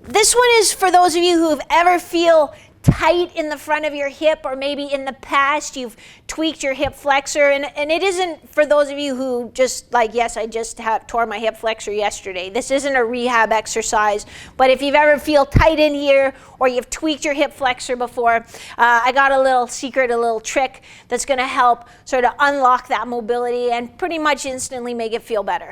This one is for those of you who have ever feel tight in the front of your hip, or maybe in the past you've tweaked your hip flexor, and it isn't for those of you who just like, yes, I just tore my hip flexor yesterday. This isn't a rehab exercise, but if you've ever feel tight in here or you've tweaked your hip flexor before, I got a little secret, a little trick that's going to help sort of unlock that mobility and pretty much instantly make it feel better.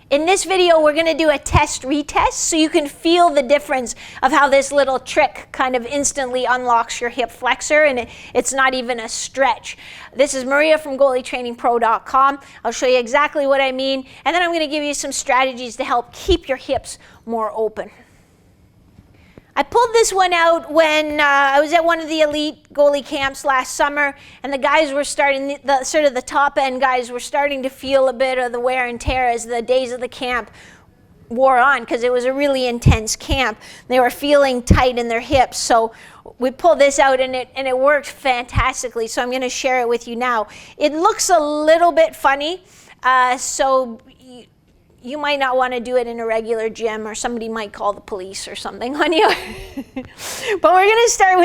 In this video, we're going to do a test-retest so you can feel the difference of how this little trick kind of instantly unlocks your hip flexor, and it's not even a stretch. This is Maria from GoalieTrainingPro.com. I'll show you exactly what I mean, and then I'm going to give you some strategies to help keep your hips more open. I pulled this one out when I was at one of the elite goalie camps last summer, and the guys were starting, sort of the top end guys were starting to feel a bit of the wear and tear as the days of the camp wore on, because it was a really intense camp. They were feeling tight in their hips, so we pulled this out and it worked fantastically, so I'm going to share it with you now. It looks a little bit funny, so you might not want to do it in a regular gym, or somebody might call the police or something on you. But we're going to start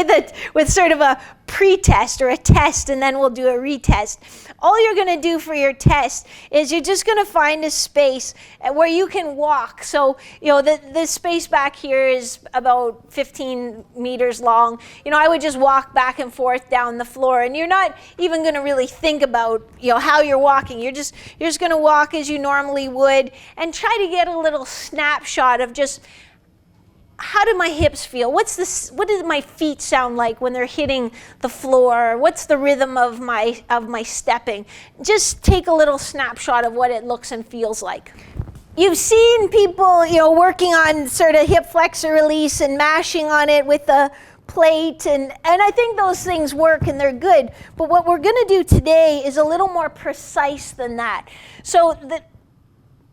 with sort of a pre-test or a test, and then we'll do a retest. All you're going to do for your test is you're just going to find a space where you can walk. So, you know, the space back here is about 15 meters long. You know, I would just walk back and forth down the floor, and you're not even going to really think about, you know, how you're walking. You're just going to walk as you normally would, and try to get a little snapshot of just how do my hips feel? What do my feet sound like when they're hitting the floor? What's the rhythm of my stepping? Just take a little snapshot of what it looks and feels like. You've seen people, you know, working on sort of hip flexor release and mashing on it with the plate, and I think those things work and they're good. But what we're going to do today is a little more precise than that. So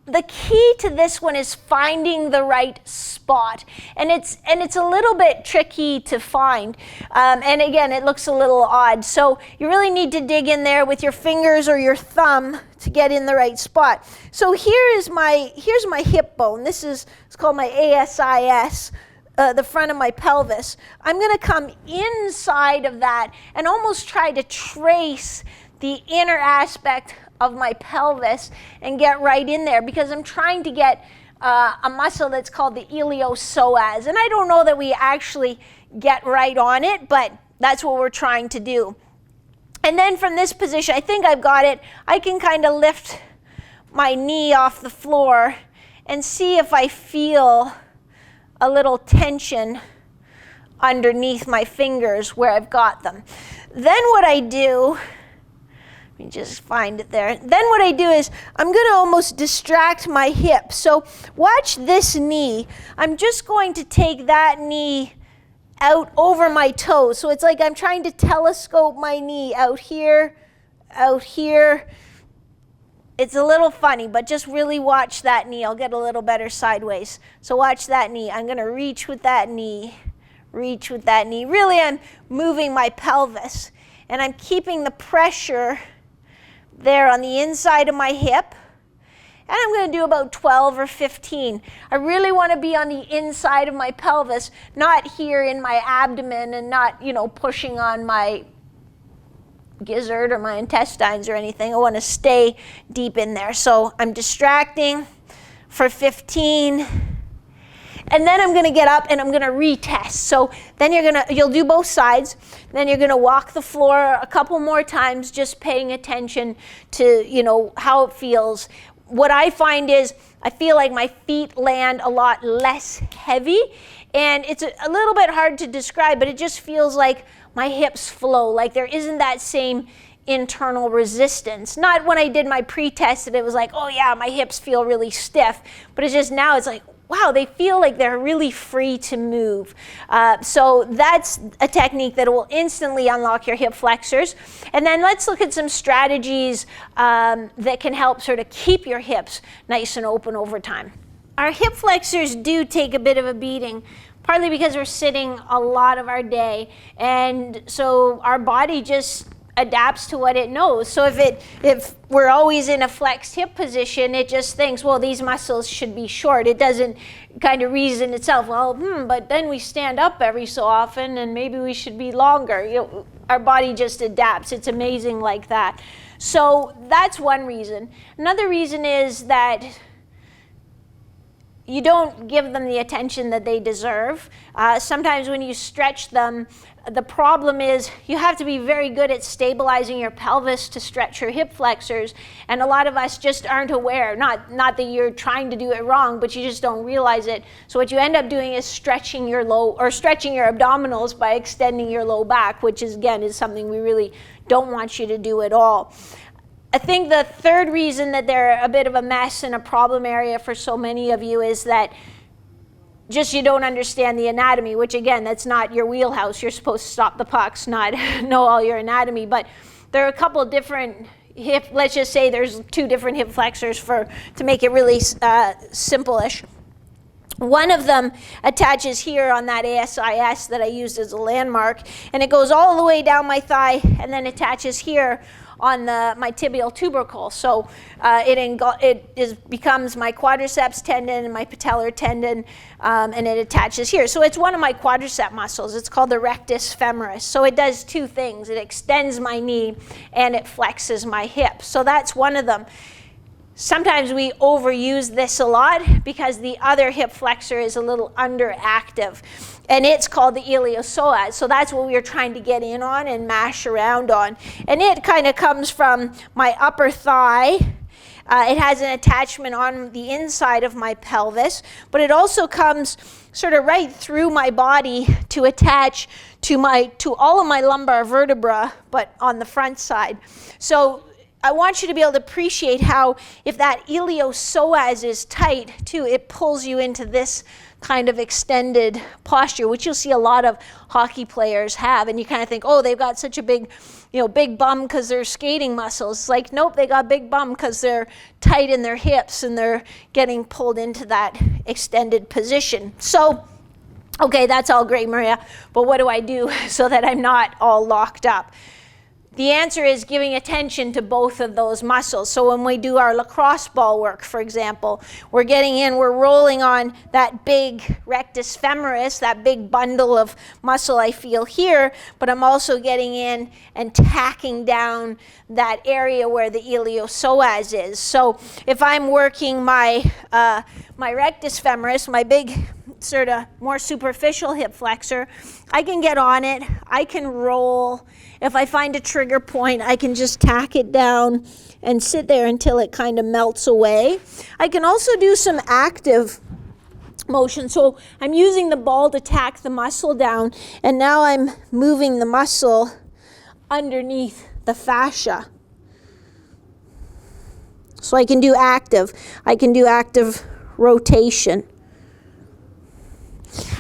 the key to this one is finding the right spot, and it's a little bit tricky to find, and again, it looks a little odd, so you really need to dig in there with your fingers or your thumb to get in the right spot. So here's my hip bone. It's called my ASIS, the front of my pelvis. I'm going to come inside of that and almost try to trace the inner aspect of my pelvis and get right in there, because I'm trying to get a muscle that's called the Iliopsoas, and I don't know that we actually get right on it, but that's what we're trying to do. And then from this position, I think I've got it. I can kind of lift my knee off the floor and see if I feel a little tension underneath my fingers where I've got them. Then what I do, let me just find it there. Then what I do is I'm going to almost distract my hip. So watch this knee. I'm just going to take that knee out over my toes. So it's like I'm trying to telescope my knee out here, out here. It's a little funny, but just really watch that knee. I'll get a little better sideways. So watch that knee. I'm going to reach with that knee, reach with that knee. Really, I'm moving my pelvis, and I'm keeping the pressure there on the inside of my hip, and I'm going to do about 12 or 15. I really want to be on the inside of my pelvis, not here in my abdomen, and not, you know, pushing on my gizzard or my intestines or anything. I want to stay deep in there. So I'm distracting for 15. And then I'm going to get up and I'm going to retest. So then you'll do both sides. Then you're going to walk the floor a couple more times, just paying attention to, you know, how it feels. What I find is I feel like my feet land a lot less heavy, and it's a little bit hard to describe, but it just feels like my hips flow, like there isn't that same internal resistance. Not when I did my pre-test that it was like, oh yeah, my hips feel really stiff, but it's just now it's like, wow, they feel like they're really free to move. So that's a technique that will instantly unlock your hip flexors. And then let's look at some strategies that can help sort of keep your hips nice and open over time. Our hip flexors do take a bit of a beating, partly because we're sitting a lot of our day, and so our body just adapts to what it knows. So if we're always in a flexed hip position, it just thinks, well, these muscles should be short. It doesn't kind of reason itself, well, but then we stand up every so often and maybe we should be longer. Our body just adapts. It's amazing like that. So that's one reason. Another reason is that you don't give them the attention that they deserve. Sometimes when you stretch them, the problem is you have to be very good at stabilizing your pelvis to stretch your hip flexors, and a lot of us just aren't aware. Not that you're trying to do it wrong, but you just don't realize it. So what you end up doing is stretching your abdominals by extending your low back, which is something we really don't want you to do at all. I think the third reason that they're a bit of a mess and a problem area for so many of you is that just you don't understand the anatomy, which again, that's not your wheelhouse. You're supposed to stop the pucks, not know all your anatomy. But there are a couple of different let's just say there's 2 different hip flexors to make it really simple-ish. One of them attaches here on that ASIS that I used as a landmark, and it goes all the way down my thigh and then attaches here on my tibial tubercle. So it becomes my quadriceps tendon and my patellar tendon, and it attaches here. So it's one of my quadricep muscles. It's called the rectus femoris. So it does 2 things. It extends my knee and it flexes my hip. So that's one of them. Sometimes we overuse this a lot because the other hip flexor is a little underactive, and it's called the Iliopsoas. So that's what we are trying to get in on and mash around on. And it kind of comes from my upper thigh. It has an attachment on the inside of my pelvis, but it also comes sort of right through my body to attach to all of my lumbar vertebra, but on the front side. So I want you to be able to appreciate how if that iliopsoas is tight too, it pulls you into this kind of extended posture, which you'll see a lot of hockey players have, and you kind of think, oh, they've got such a big bum because they're skating muscles. It's like, nope, they got big bum because they're tight in their hips and they're getting pulled into that extended position. So, okay, that's all great, Maria, but what do I do so that I'm not all locked up? The answer is giving attention to both of those muscles. So when we do our lacrosse ball work, for example, we're rolling on that big rectus femoris, that big bundle of muscle I feel here, but I'm also getting in and tacking down that area where the iliopsoas is. So if I'm working my rectus femoris, my big sort of more superficial hip flexor, I can get on it, I can roll. If I find a trigger point, I can just tack it down and sit there until it kind of melts away. I can also do some active motion. So I'm using the ball to tack the muscle down, and now I'm moving the muscle underneath the fascia. So I can do active rotation.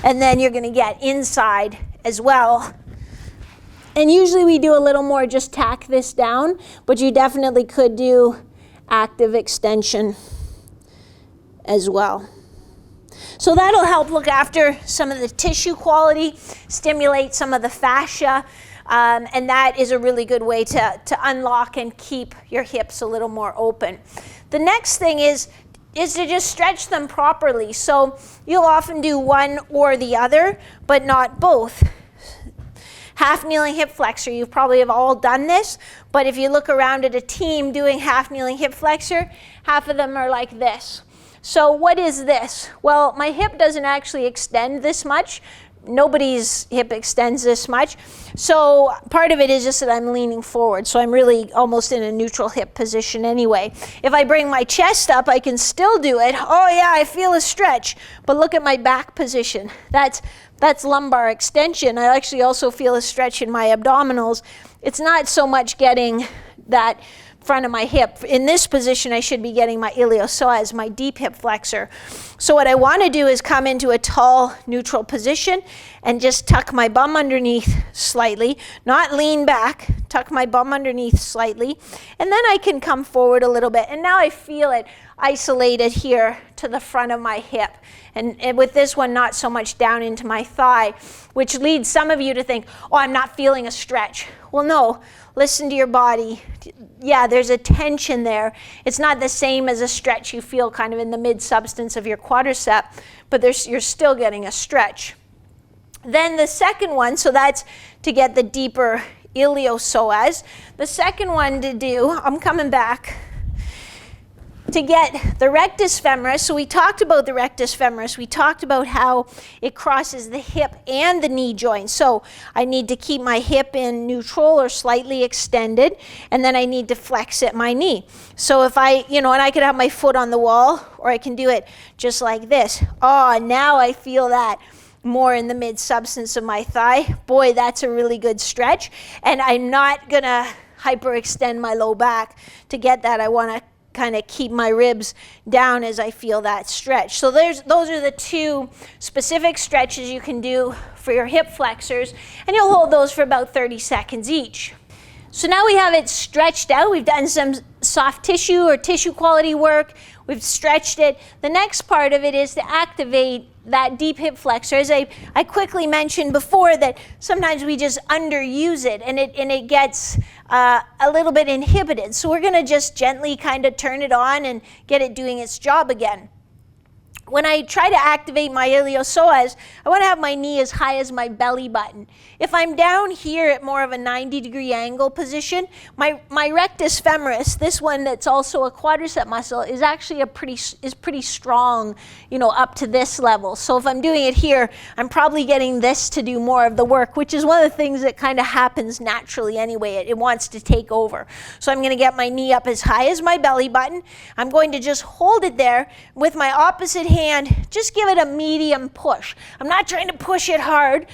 And then you're going to get inside as well. And usually we do a little more, just tack this down, but you definitely could do active extension as well. So that'll help look after some of the tissue quality, stimulate some of the fascia, and that is a really good way to unlock and keep your hips a little more open. The next thing is to just stretch them properly. So you'll often do one or the other, but not both. Half kneeling hip flexor, you probably have all done this, but if you look around at a team doing half kneeling hip flexor, half of them are like this. So what is this? Well, my hip doesn't actually extend this much. Nobody's hip extends this much. So part of it is just that I'm leaning forward. So I'm really almost in a neutral hip position anyway. If I bring my chest up, I can still do it. Oh yeah, I feel a stretch. But look at my back position. That's lumbar extension. I actually also feel a stretch in my abdominals. It's not so much getting that front of my hip. In this position, I should be getting my iliopsoas, my deep hip flexor. So what I want to do is come into a tall, neutral position and just tuck my bum underneath slightly, not lean back, tuck my bum underneath slightly, and then I can come forward a little bit. And now I feel it isolated here to the front of my hip. And with this one, not so much down into my thigh, which leads some of you to think, oh, I'm not feeling a stretch. Well, no, listen to your body. Yeah, there's a tension there. It's not the same as a stretch you feel kind of in the mid-substance of your quadricep, but you're still getting a stretch. Then the second one, so that's to get the deeper iliopsoas. The second one to do, I'm coming back, to get the rectus femoris. So we talked about the rectus femoris. We talked about how it crosses the hip and the knee joint. So I need to keep my hip in neutral or slightly extended, and then I need to flex at my knee. So if I, and I could have my foot on the wall, or I can do it just like this. Oh, now I feel that more in the mid-substance of my thigh. Boy, that's a really good stretch. And I'm not gonna hyperextend my low back to get that. I wanna kind of keep my ribs down as I feel that stretch. So those are the two specific stretches you can do for your hip flexors, and you'll hold those for about 30 seconds each. So now we have it stretched out. We've done some soft tissue or tissue quality work. We've stretched it. The next part of it is to activate that deep hip flexor. As I quickly mentioned before, that sometimes we just underuse it, and it gets a little bit inhibited. So we're going to just gently kind of turn it on and get it doing its job again. When I try to activate my iliopsoas, I want to have my knee as high as my belly button. If I'm down here at more of a 90-degree angle position, my rectus femoris, this one that's also a quadricep muscle, is actually pretty strong, up to this level. So if I'm doing it here, I'm probably getting this to do more of the work, which is one of the things that kind of happens naturally anyway. It wants to take over. So I'm going to get my knee up as high as my belly button. I'm going to just hold it there with my opposite hand, just give it a medium push. I'm not trying to push it hard.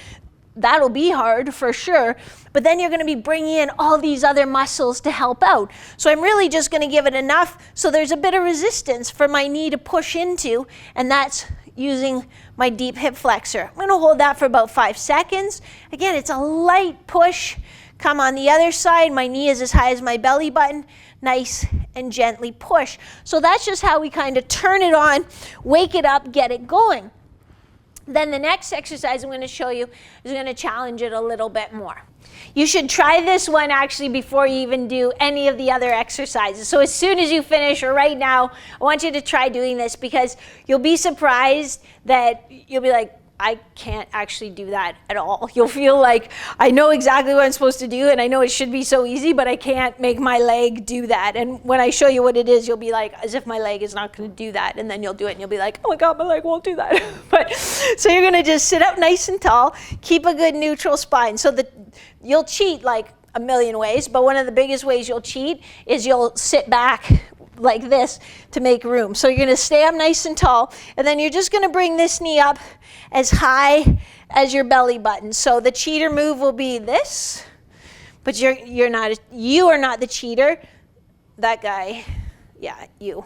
That'll be hard for sure, but then you're going to be bringing in all these other muscles to help out. So I'm really just going to give it enough so there's a bit of resistance for my knee to push into, and that's using my deep hip flexor. I'm going to hold that for about 5 seconds. Again, it's a light push. Come on the other side, my knee is as high as my belly button. Nice and gently push. So that's just how we kind of turn it on, wake it up, get it going. Then the next exercise I'm going to show you is going to challenge it a little bit more. You should try this one actually before you even do any of the other exercises. So as soon as you finish, or right now, I want you to try doing this, because you'll be surprised that you'll be like, I can't actually do that at all. You'll feel like, I know exactly what I'm supposed to do, and I know it should be so easy, but I can't make my leg do that. And when I show you what it is, you'll be like, as if my leg is not going to do that. And then you'll do it, and you'll be like, oh my God, my leg won't do that. So you're going to just sit up nice and tall, keep a good neutral spine. So you'll cheat like a million ways, but one of the biggest ways you'll cheat is you'll sit back like this to make room. So you're going to stay up nice and tall, and then you're just going to bring this knee up as high as your belly button. So the cheater move will be this, but you are not the cheater. That guy, yeah, you,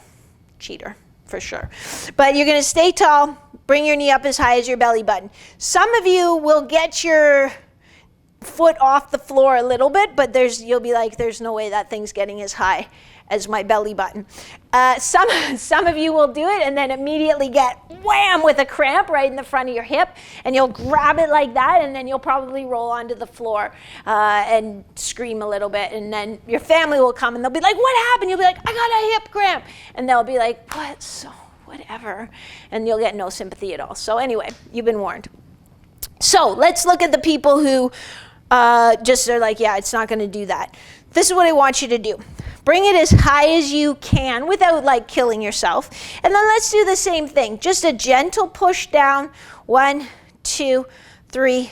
cheater for sure. But you're going to stay tall, bring your knee up as high as your belly button. Some of you will get your foot off the floor a little bit, but you'll be like, there's no way that thing's getting as high as my belly button. Some of you will do it and then immediately get wham with a cramp right in the front of your hip, and you'll grab it like that, and then you'll probably roll onto the floor and scream a little bit, and then your family will come and they'll be like, what happened? You'll be like, I got a hip cramp. And they'll be like, what? So whatever. And you'll get no sympathy at all. So anyway, you've been warned. So let's look at the people who just are like, yeah, it's not going to do that. This is what I want you to do. Bring it as high as you can without like killing yourself. And then let's do the same thing. Just a gentle push down. 1, 2, 3,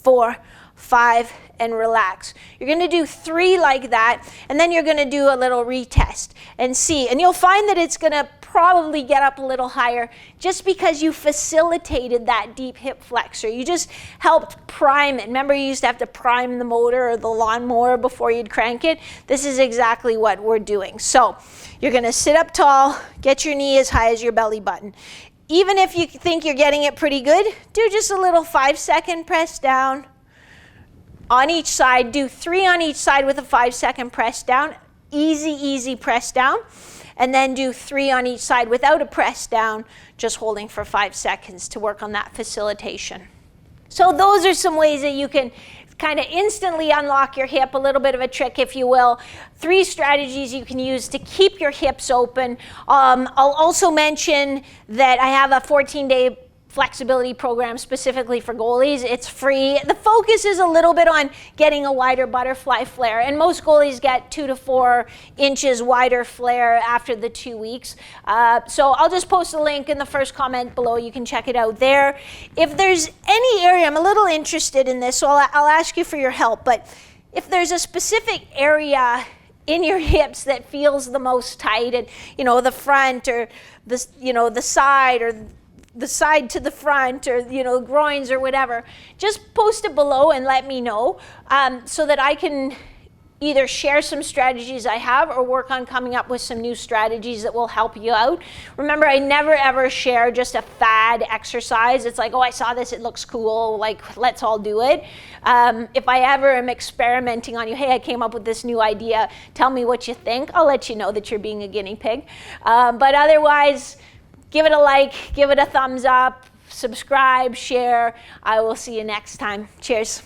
4, 5, and relax. You're going to do 3 like that, and then you're going to do a little retest and see. And you'll find that it's going to probably get up a little higher just because you facilitated that deep hip flexor. You just helped prime it. Remember, you used to have to prime the motor or the lawnmower before you'd crank it? This is exactly what we're doing. So you're going to sit up tall, get your knee as high as your belly button. Even if you think you're getting it pretty good, do just a little 5-second press down, on each side. Do 3 on each side with a 5-second press down. Easy, easy press down. And then do 3 on each side without a press down, just holding for 5 seconds to work on that facilitation. So those are some ways that you can kind of instantly unlock your hip, a little bit of a trick, if you will. 3 strategies you can use to keep your hips open. I'll also mention that I have a 14-day flexibility program specifically for goalies. It's free. The focus is a little bit on getting a wider butterfly flare, and most goalies get 2 to 4 inches wider flare after the 2 weeks. So I'll just post a link in the first comment below. You can check it out there. If there's any area, I'm a little interested in this, so I'll ask you for your help, but if there's a specific area in your hips that feels the most tight, and the front or the side, or the side to the front, or groins or whatever, just post it below and let me know, so that I can either share some strategies I have or work on coming up with some new strategies that will help you out. Remember, I never ever share just a fad exercise. It's like, oh, I saw this, it looks cool, like let's all do it. If I ever am experimenting on you, hey, I came up with this new idea, tell me what you think, I'll let you know that you're being a guinea pig. But otherwise, give it a like, give it a thumbs up, subscribe, share. I will see you next time. Cheers.